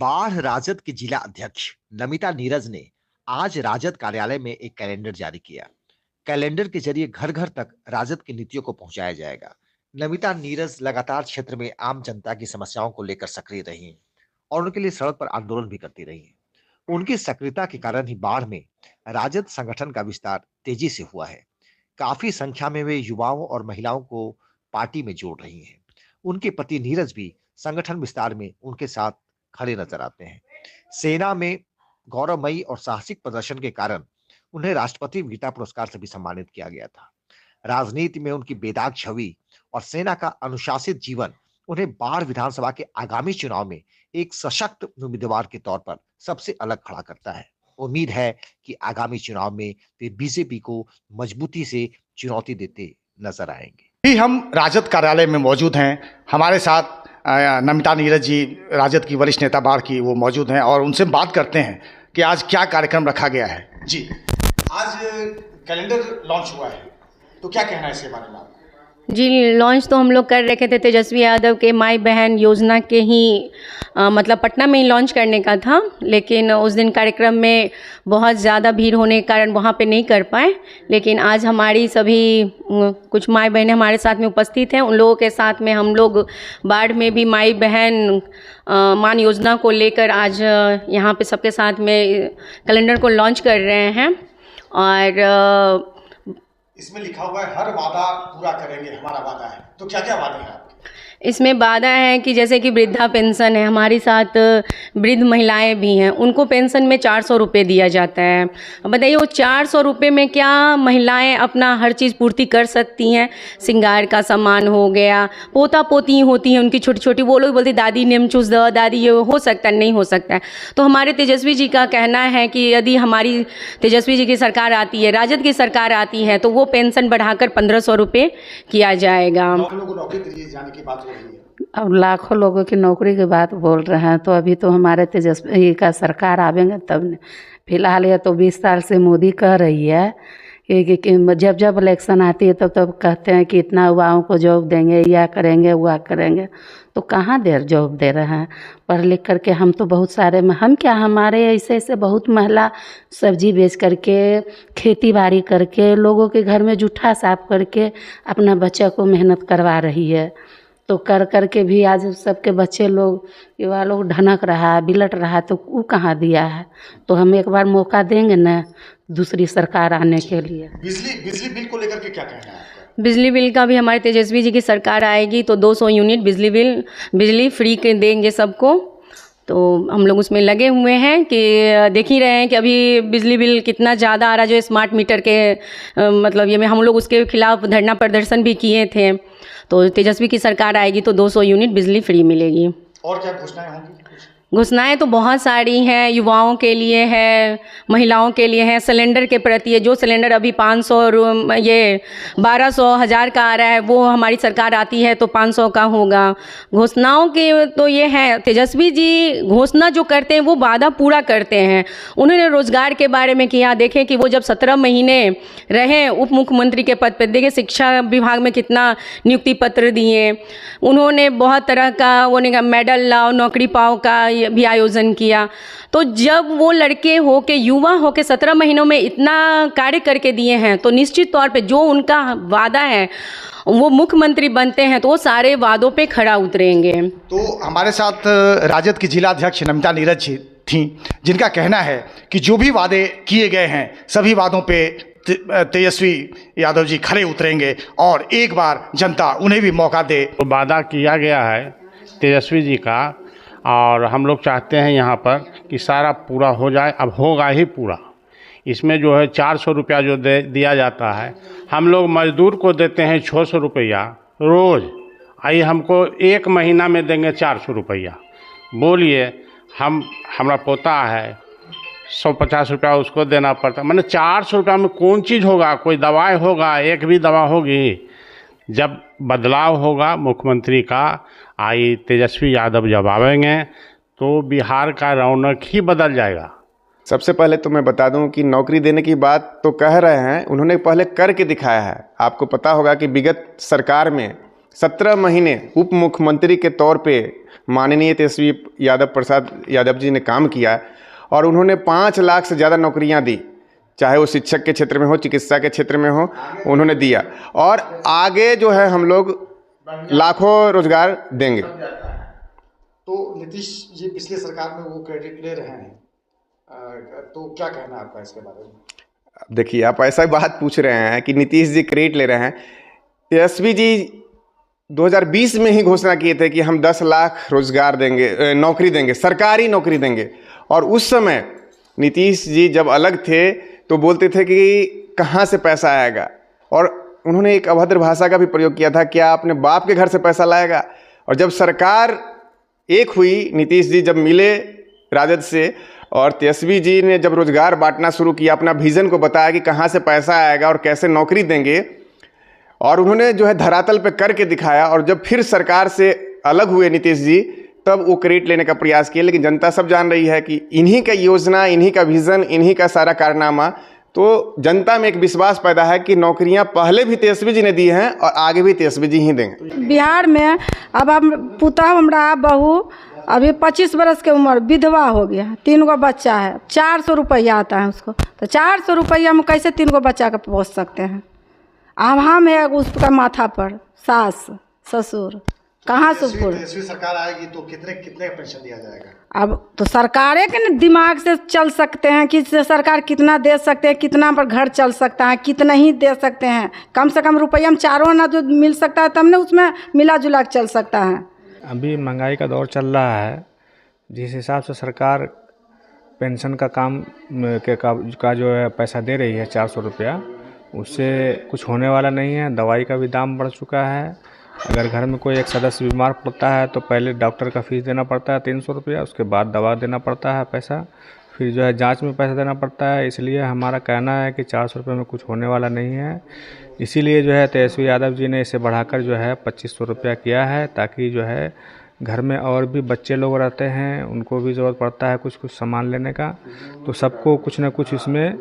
बाढ़ राजद के जिला अध्यक्ष नमिता नीरज ने आज राजद कार्यालय में एक कैलेंडर जारी किया। कैलेंडर के जरिए घर घर तक राजद की नीतियों को पहुंचाया जाएगा। नमिता नीरज लगातार क्षेत्र में आम जनता की समस्याओं को लेकर सक्रिय रही हैं और उनके लिए सड़क पर आंदोलन भी करती रही हैं। उनकी सक्रियता के कारण ही बाढ़ में राजद संगठन का विस्तार तेजी से हुआ है। काफी संख्या में वे युवाओं और महिलाओं को पार्टी में जोड़ रही हैं। उनके पति नीरज भी संगठन विस्तार में उनके साथ खड़े नजर आते हैं। सेना में गौरवमयी और साहसिक प्रदर्शन के कारण उन्हें राष्ट्रपति वीरता पुरस्कार से भी सम्मानित किया गया था। राजनीति में उनकी बेदाग छवि और सेना का अनुशासित जीवन उन्हें बाढ़ विधानसभा के आगामी चुनाव में एक सशक्त उम्मीदवार के तौर पर सबसे अलग खड़ा करता है। उम्मीद है कि आगामी चुनाव में वे बीजेपी को मजबूती से चुनौती देते नजर आएंगे। भी हम राजद कार्यालय में मौजूद हैं। हमारे साथ नमिता नीरज जी, राजद की वरिष्ठ नेता बाढ़ की, वो मौजूद हैं और उनसे बात करते हैं कि आज क्या कार्यक्रम रखा गया है। जी, आज कैलेंडर लॉन्च हुआ है, तो क्या कहना है इसके बारे में आप? जी, लॉन्च तो हम लोग कर रखे थे तेजस्वी यादव के माई बहन योजना के ही मतलब पटना में ही लॉन्च करने का था, लेकिन उस दिन कार्यक्रम में बहुत ज़्यादा भीड़ होने के कारण वहाँ पे नहीं कर पाए। लेकिन आज हमारी सभी कुछ माई बहनें हमारे साथ में उपस्थित हैं। उन लोगों के साथ में हम लोग बाढ़ में भी माई बहन मान योजना को लेकर आज यहाँ पे सबके साथ में कैलेंडर को लॉन्च कर रहे हैं। और इसमें लिखा हुआ है हर वादा पूरा करेंगे, हमारा वादा है, तो क्या क्या वादे हैं आपके? इसमें वादा है कि जैसे कि वृद्धा पेंशन है, हमारी साथ वृद्ध महिलाएं भी हैं, उनको पेंशन में 400 रुपये दिया जाता है। अब बताइए वो 400 रुपये में क्या महिलाएं अपना हर चीज़ पूर्ति कर सकती हैं? श्रृंगार का सामान हो गया, पोता पोती होती हैं उनकी छोटी छोटी, वो लोग बोलते दादी नेम चूस दो, दादी ये हो सकता है, नहीं हो सकता है। तो हमारे तेजस्वी जी का कहना है कि यदि हमारी तेजस्वी जी की सरकार आती है, राजद की सरकार आती है, तो वो पेंशन बढ़ाकर 1500 रुपये किया जाएगा। अब लाखों लोगों की नौकरी की बात बोल रहे हैं, तो अभी तो हमारे तेजस्वी का सरकार आवेंगे तब न। फिलहाल ये तो 20 साल से मोदी कह रही है कि जब जब इलेक्शन आती है तब तब कहते हैं कि इतना युवाओं को जॉब देंगे, या करेंगे वह करेंगे, तो कहाँ देर जॉब दे रहे हैं? पढ़ लिख करके हम तो बहुत सारे में, हम क्या, हमारे ऐसे ऐसे बहुत महिला सब्जी बेच करके, खेती बाड़ी करके, लोगों के घर में जूठा साफ करके अपना बच्चा को मेहनत करवा रही है। तो कर करके भी आज सबके बच्चे लोग, युवा लोग ढनक रहा है, बिलट रहा है, तो वो कहाँ दिया है? तो हम एक बार मौका देंगे ना दूसरी सरकार आने के लिए। बिजली बिल को लेकर के क्या कहना है आपका? बिजली बिल का भी हमारे तेजस्वी जी की सरकार आएगी तो 200 यूनिट बिजली फ्री के देंगे सबको। तो हम लोग उसमें लगे हुए हैं कि देख ही रहे हैं कि अभी बिजली बिल कितना ज़्यादा आ रहा है, जो स्मार्ट मीटर के मतलब ये में हम लोग उसके खिलाफ धरना प्रदर्शन भी किए थे। तो तेजस्वी की सरकार आएगी तो 200 यूनिट बिजली फ्री मिलेगी। और क्या घोषणाएं होंगी? घोषणाएं तो बहुत सारी हैं, युवाओं के लिए है, महिलाओं के लिए है, सिलेंडर के प्रति है। जो सिलेंडर अभी 500 ये 1200 1000 का आ रहा है, वो हमारी सरकार आती है तो 500 का होगा। घोषणाओं के तो ये है, तेजस्वी जी घोषणा जो करते हैं वो वादा पूरा करते हैं। उन्होंने रोजगार के बारे में किया, देखें कि वो जब 17 महीने रहे उप मुख्यमंत्री के पद पर, देखिए शिक्षा विभाग में कितना नियुक्ति पत्र दिए उन्होंने, बहुत तरह का उन्होंने मेडल लाओ नौकरी पाओ का भी आयोजन किया। तो जब वो लड़के हो के, युवा हो के 17 महीनों में इतना कार्य करके दिए हैं, तो निश्चित तौर पे जो उनका वादा है वो मुख्यमंत्री बनते हैं तो वो सारे वादों पे खड़ा उतरेंगे। तो हमारे साथ राजद की जिला अध्यक्ष नमिता नीरज जी थी, जिनका कहना है कि जो भी वादे किए गए हैं सभी वादों पे तेजस्वी यादव जी खड़े उतरेंगे और एक बार जनता उन्हें भी मौका दे। तो वादा किया गया है तेजस्वी जी का, और हम लोग चाहते हैं यहाँ पर कि सारा पूरा हो जाए। अब होगा ही पूरा। इसमें जो है 400 रुपया जो दिया जाता है, हम लोग मजदूर को देते हैं 600 रुपया रोज़। आइए हमको एक महीना में देंगे 400 रुपया। बोलिए, हमारा पोता है 150 रुपया उसको देना पड़ता, मैंने 400 रुपया में कौन चीज़ होगा? कोई दवाई होगा? एक भी दवा होगी? जब बदलाव होगा मुख्यमंत्री का, आई तेजस्वी यादव जब आवेंगे तो बिहार का रौनक ही बदल जाएगा। सबसे पहले तो मैं बता दूं कि नौकरी देने की बात तो कह रहे हैं, उन्होंने पहले करके दिखाया है। आपको पता होगा कि विगत सरकार में 17 महीने उप मुख्यमंत्री के तौर पे माननीय तेजस्वी प्रसाद यादव जी ने काम किया और उन्होंने 5 लाख से ज़्यादा नौकरियां दी, चाहे वो शिक्षक के क्षेत्र में हो, चिकित्सा के क्षेत्र में हो, उन्होंने दिया। और आगे जो है हम लोग लाखों रोजगार देंगे। तो नीतीश जी पिछली सरकार में वो क्रेडिट ले रहे हैं, तो क्या कहना है आपका इसके बारे में? देखिए, आप ऐसा बात पूछ रहे हैं कि नीतीश जी क्रेडिट ले रहे हैं। तेजस्वी जी 2020 में ही घोषणा किए थे कि हम 10 लाख रोजगार देंगे, नौकरी देंगे, सरकारी नौकरी देंगे। और उस समय नीतीश जी जब अलग थे तो बोलते थे कि कहाँ से पैसा आएगा, और उन्होंने एक अभद्र भाषा का भी प्रयोग किया था, क्या अपने बाप के घर से पैसा लाएगा। और जब सरकार एक हुई, नीतीश जी जब मिले राजद से और तेजस्वी जी ने जब रोजगार बांटना शुरू किया, अपना विजन को बताया कि कहाँ से पैसा आएगा और कैसे नौकरी देंगे, और उन्होंने जो है धरातल पे करके दिखाया। और जब फिर सरकार से अलग हुए नीतीश जी, तब वो क्रेडिट लेने का प्रयास किया। लेकिन जनता सब जान रही है कि इन्हीं का योजना, इन्हीं का विजन, इन्हीं का सारा कारनामा, तो जनता में एक विश्वास पैदा है कि नौकरियां पहले भी तेजस्वी जी ने दी हैं और आगे भी तेजस्वी जी ही देंगे। बिहार में अब हम पुतह हमरा बहू अभी 25 बरस के उम्र, विधवा हो गया, 3 गो बच्चा है, 400 रुपया आता है उसको। तो 400 रुपया में कैसे 3 गो बच्चा को पोस सकते हैं? अब हम है उसका माथा पर सास ससुर, कहाँ से पूरे? तेजस्वी सरकार आएगी तो कितने पेंशन दिया जाएगा? अब तो सरकारें के दिमाग से चल सकते हैं कि सरकार कितना दे सकते हैं, कितना पर घर चल सकता है, कितना ही दे सकते हैं। कम से कम रुपया में 4 आना जो मिल सकता है तब ने उसमें मिला जुला चल सकता है। अभी महंगाई का दौर चल रहा है, जिस हिसाब से सरकार पेंशन का काम का जो है पैसा दे रही है 400 रुपया, उससे कुछ होने वाला नहीं है। दवाई का भी दाम बढ़ चुका है। अगर घर में कोई एक सदस्य बीमार पड़ता है तो पहले डॉक्टर का फीस देना पड़ता है 300 रुपया, उसके बाद दवा देना पड़ता है पैसा, फिर जो है जांच में पैसा देना पड़ता है। इसलिए हमारा कहना है कि 400 रुपये में कुछ होने वाला नहीं है। इसीलिए जो है तेजस्वी यादव जी ने इसे बढ़ाकर जो है 2500 रुपया किया है, ताकि जो है घर में और भी बच्चे लोग रहते हैं, उनको भी ज़रूरत पड़ता है कुछ कुछ सामान लेने का, तो सबको कुछ न कुछ इसमें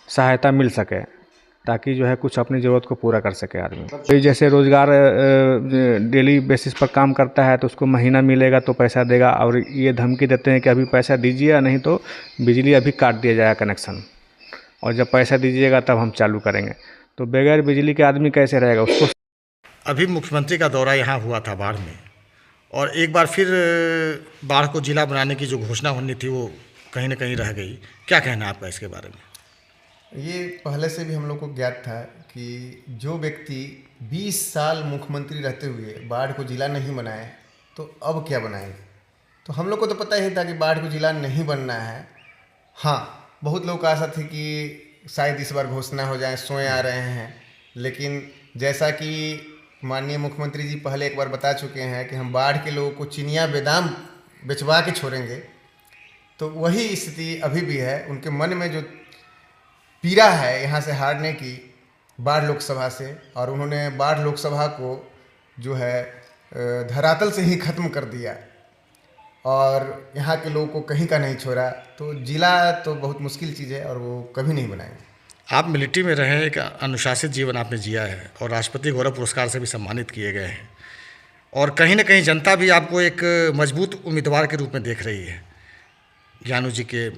सहायता मिल सके, ताकि जो है कुछ अपनी ज़रूरत को पूरा कर सके आदमी। तो जैसे रोज़गार डेली बेसिस पर काम करता है तो उसको महीना मिलेगा तो पैसा देगा, और ये धमकी देते हैं कि अभी पैसा दीजिए, नहीं तो बिजली अभी काट दिया जाएगा कनेक्शन, और जब पैसा दीजिएगा तब हम चालू करेंगे। तो बगैर बिजली के आदमी कैसे रहेगा उसको। अभी मुख्यमंत्री का दौरा यहाँ हुआ था बाढ़ में, और एक बार फिर बाढ़ को जिला बनाने की जो घोषणा होनी थी वो कहीं ना कहीं रह गई। क्या कहना है आपका इसके बारे में? ये पहले से भी हम लोग को ज्ञात था कि जो व्यक्ति 20 साल मुख्यमंत्री रहते हुए बाढ़ को जिला नहीं बनाए तो अब क्या बनाएंगे। तो हम लोग को तो पता ही था कि बाढ़ को जिला नहीं बनना है। हाँ, बहुत लोगों का आशा थी कि शायद इस बार घोषणा हो जाए, सोए आ रहे हैं। लेकिन जैसा कि माननीय मुख्यमंत्री जी पहले एक बार बता चुके हैं कि हम बाढ़ के लोगों को चिनिया बेदाम बेचवा के छोड़ेंगे, तो वही स्थिति अभी भी है। उनके मन में जो पीड़ा है यहाँ से हारने की बाढ़ लोकसभा से, और उन्होंने बाढ़ लोकसभा को जो है धरातल से ही ख़त्म कर दिया और यहाँ के लोगों को कहीं का नहीं छोड़ा। तो जिला तो बहुत मुश्किल चीज़ है और वो कभी नहीं बनाएंगे। आप मिलिट्री में रहे, एक अनुशासित जीवन आपने जिया है और राष्ट्रपति गौरव पुरस्कार से भी सम्मानित किए गए हैं, और कहीं ना कहीं जनता भी आपको एक मजबूत उम्मीदवार के रूप में देख रही है ज्ञानू जी के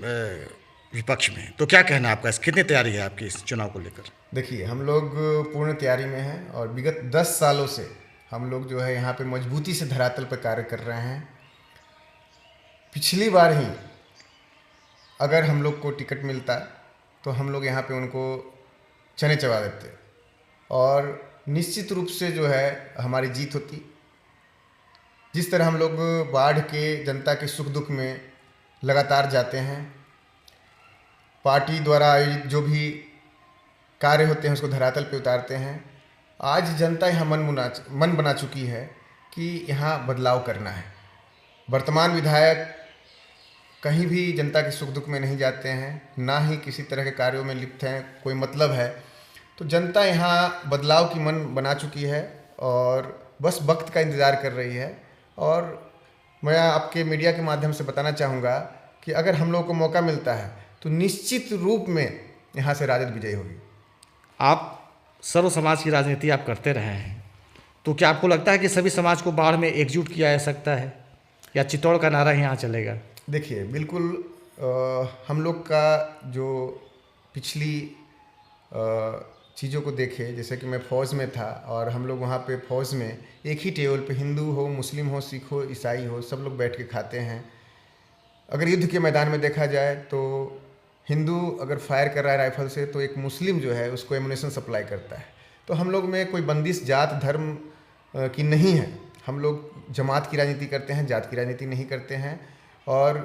विपक्ष में। तो क्या कहना है आपका, कितनी तैयारी है आपकी इस चुनाव को लेकर? देखिए, हम लोग पूर्ण तैयारी में हैं और विगत 10 सालों से हम लोग जो है यहाँ पे मजबूती से धरातल पर कार्य कर रहे हैं। पिछली बार ही अगर हम लोग को टिकट मिलता तो हम लोग यहाँ पे उनको चने चबा देते और निश्चित रूप से जो है हमारी जीत होती। जिस तरह हम लोग बाढ़ के जनता के सुख दुख में लगातार जाते हैं, पार्टी द्वारा आयोजित जो भी कार्य होते हैं उसको धरातल पे उतारते हैं। आज जनता यहाँ मन बना चुकी है कि यहाँ बदलाव करना है। वर्तमान विधायक कहीं भी जनता के सुख दुख में नहीं जाते हैं, ना ही किसी तरह के कार्यों में लिप्त हैं, कोई मतलब है। तो जनता यहाँ बदलाव की मन बना चुकी है और बस वक्त का इंतज़ार कर रही है। और मैं आपके मीडिया के माध्यम से बताना चाहूँगा कि अगर हम लोगों को मौका मिलता है तो निश्चित रूप में यहाँ से राजद विजयी होगी। आप सर्व समाज की राजनीति आप करते रहे हैं, तो क्या आपको लगता है कि सभी समाज को बाढ़ में एकजुट किया जा सकता है? या चित्तौड़ का नारा यहाँ चलेगा? देखिए बिल्कुल हम लोग का जो पिछली चीज़ों को देखे, जैसे कि मैं फ़ौज में था और हम लोग वहाँ पे फ़ौज में एक ही टेबल पे हिंदू हो, मुस्लिम हो, सिख हो, ईसाई हो, सब लोग बैठ के खाते हैं। अगर युद्ध के मैदान में देखा जाए तो हिंदू अगर फायर कर रहा है राइफल से तो एक मुस्लिम जो है उसको एमुनेशन सप्लाई करता है। तो हम लोग में कोई बंदिश जात धर्म की नहीं है। हम लोग जमात की राजनीति करते हैं, जात की राजनीति नहीं करते हैं। और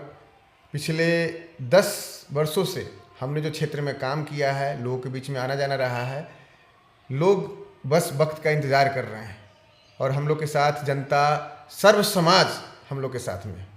पिछले 10 वर्षों से हमने जो क्षेत्र में काम किया है, लोगों के बीच में आना जाना रहा है, लोग बस वक्त का इंतज़ार कर रहे हैं और हम लोग के साथ जनता, सर्व समाज हम लोग के साथ में है।